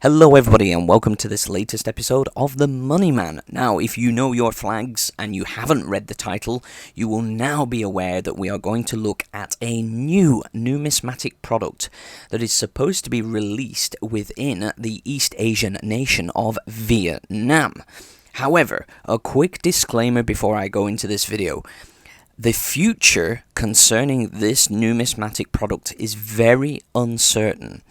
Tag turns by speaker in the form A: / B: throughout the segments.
A: Hello everybody and welcome to this latest episode of The Money Man. Now, if you know your flags and you haven't read the title, you will now be aware that we are going to look at a new numismatic product that is supposed to be released within the East Asian nation of Vietnam. However, a quick disclaimer before I go into this video. The future concerning this numismatic product is very uncertain.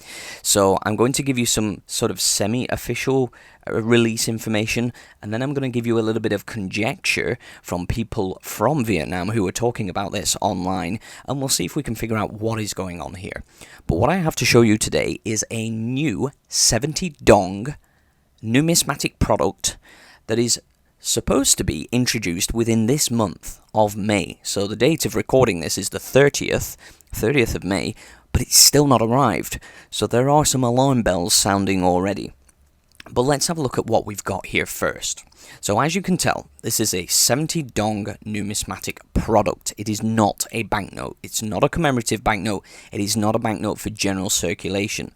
A: So I'm going to give you some sort of semi-official release information, and then I'm going to give you a little bit of conjecture from people from Vietnam who are talking about this online, and we'll see if we can figure out what is going on here. But what I have to show you today is a new 70 Dong numismatic product that is supposed to be introduced within this month of May. So the date of recording this is the 30th of May, but it's still not arrived. So there are some alarm bells sounding already. But let's have a look at what we've got here first. So as you can tell, this is a 70 Dong numismatic product. It is not a banknote. It's not a commemorative banknote. It is not a banknote for general circulation.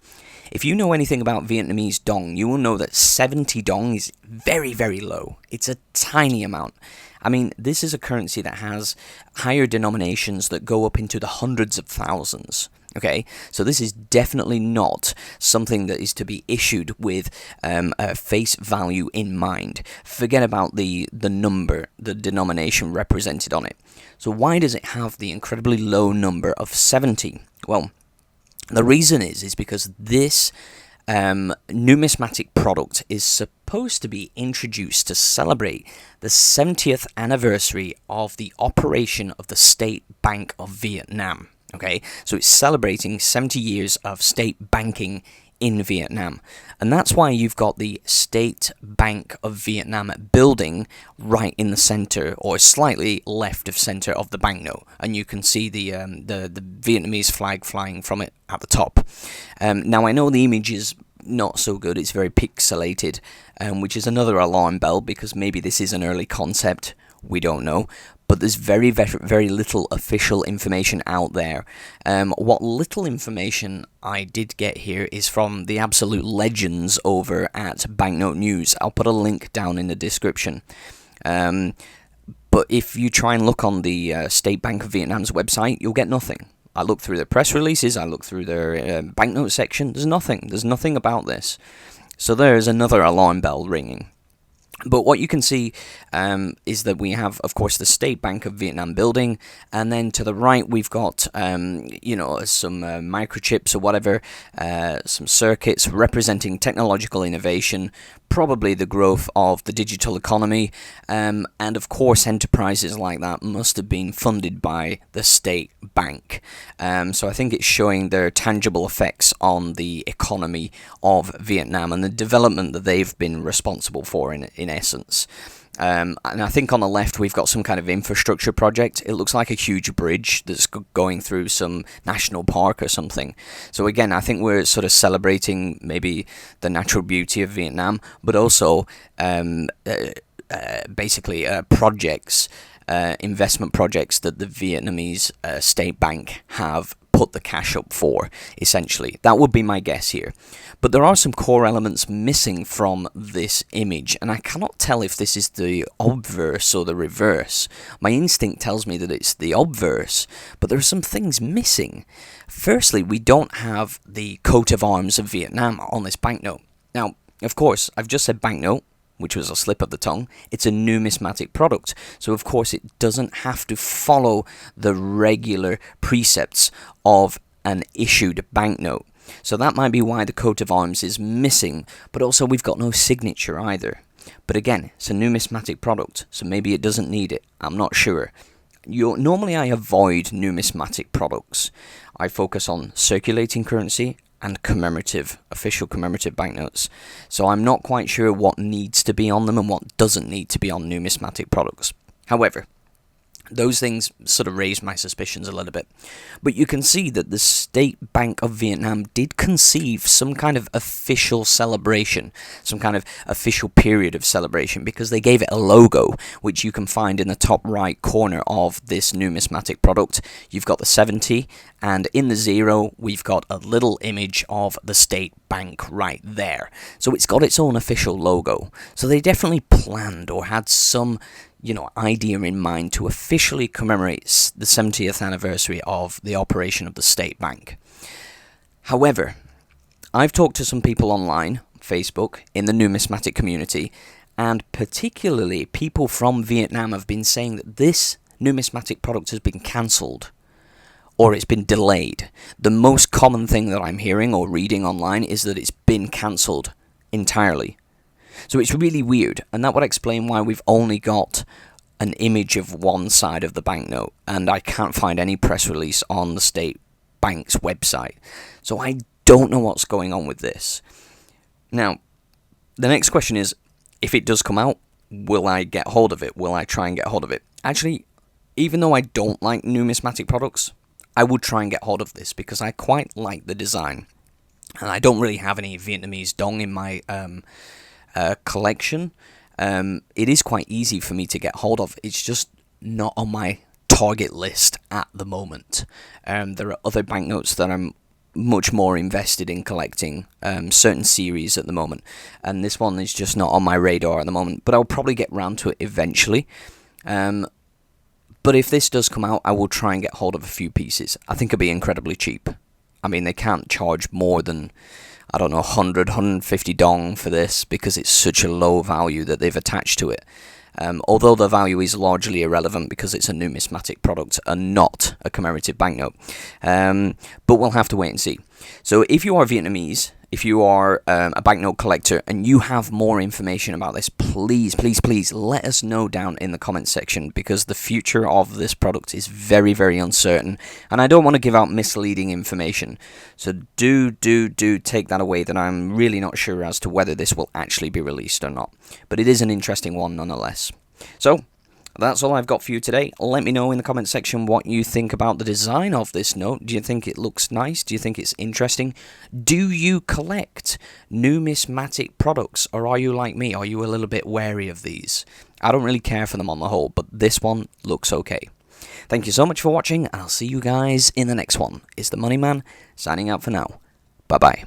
A: If you know anything about Vietnamese Dong, you will know that 70 Dong is very, very low. It's a tiny amount. I mean, this is a currency that has higher denominations that go up into the hundreds of thousands. Okay, so this is definitely not something that is to be issued with a face value in mind. Forget about the number, the denomination represented on it. So why does it have the incredibly low number of 70? Well, the reason is because this numismatic product is supposed to be introduced to celebrate the 70th anniversary of the operation of the State Bank of Vietnam. Okay, so it's celebrating 70 years of state banking in Vietnam. And that's why you've got the State Bank of Vietnam building right in the center, or slightly left of center of the banknote. And you can see the Vietnamese flag flying from it at the top. Now, I know the image is not so good. It's very pixelated, which is another alarm bell, because maybe this is an early concept. We don't know. But there's very, very little official information out there. What little information I did get here is from the absolute legends over at Banknotenews. I'll put a link down in the description. But if you try and look on the State Bank of Vietnam's website, you'll get nothing. I looked through their press releases, I looked through their banknote section. There's nothing. There's nothing about this. So there's another alarm bell ringing. But what you can see is that we have, of course, the State Bank of Vietnam building, and then to the right we've got, some microchips or whatever, some circuits representing technological innovation, probably the growth of the digital economy, and of course enterprises like that must have been funded by the State Bank. So I think it's showing their tangible effects on the economy of Vietnam and the development that they've been responsible for in essence. And I think on the left we've got some kind of infrastructure project. It looks like a huge bridge that's going through some national park or something. So again, I think we're sort of celebrating maybe the natural beauty of Vietnam, but also basically projects, investment projects that the Vietnamese State Bank have put the cash up for, essentially. That would be my guess here. But there are some core elements missing from this image, and I cannot tell if this is the obverse or the reverse. My instinct tells me that it's the obverse, but there are some things missing. Firstly, we don't have the coat of arms of Vietnam on this banknote. Now, of course, I've just said banknote, which was a slip of the tongue. It's a numismatic product, so of course it doesn't have to follow the regular precepts of an issued banknote. So that might be why the coat of arms is missing, but also we've got no signature either. But again, it's a numismatic product, so maybe it doesn't need it. I'm not sure. Normally I avoid numismatic products. I focus on circulating currency and official commemorative banknotes. So I'm not quite sure what needs to be on them and what doesn't need to be on numismatic products. However, Those things sort of raised my suspicions a little bit. But you can see that the State Bank of Vietnam did conceive some kind of official celebration, some kind of official period of celebration, because they gave it a logo, which you can find in the top right corner of this numismatic product. You've got the 70, and in the 0, we've got a little image of the State Bank right there. So it's got its own official logo. So they definitely planned or had some idea in mind to officially commemorate the 70th anniversary of the operation of the State Bank. However, I've talked to some people online, Facebook, in the numismatic community, and particularly people from Vietnam have been saying that this numismatic product has been cancelled, or it's been delayed. The most common thing that I'm hearing or reading online is that it's been cancelled entirely. So it's really weird, and that would explain why we've only got an image of one side of the banknote, and I can't find any press release on the State Bank's website. So I don't know what's going on with this. Now, the next question is, if it does come out, will I get hold of it? Will I try and get hold of it? Actually, even though I don't like numismatic products, I would try and get hold of this, because I quite like the design. And I don't really have any Vietnamese Dong in my collection. It is quite easy for me to get hold of. It's just not on my target list at the moment. There are other banknotes that I'm much more invested in collecting, certain series at the moment, and this one is just not on my radar at the moment, but I'll probably get round to it eventually. But if this does come out, I will try and get hold of a few pieces. I think it'll be incredibly cheap. I mean, they can't charge more than, I don't know, 100, 150 dong for this, because it's such a low value that they've attached to it. Although the value is largely irrelevant because it's a numismatic product and not a commemorative banknote. But we'll have to wait and see. So if you are Vietnamese, if you are a banknote collector and you have more information about this, please, please, please let us know down in the comments section, because the future of this product is very, very uncertain, and I don't want to give out misleading information. So do take that away, that I'm really not sure as to whether this will actually be released or not. But it is an interesting one nonetheless. So that's all I've got for you today. Let me know in the comment section what you think about the design of this note. Do you think it looks nice? Do you think it's interesting? Do you collect numismatic products, or are you like me? Are you a little bit wary of these? I don't really care for them on the whole, but this one looks okay. Thank you so much for watching, and I'll see you guys in the next one. It's the Money Man signing out for now. Bye-bye.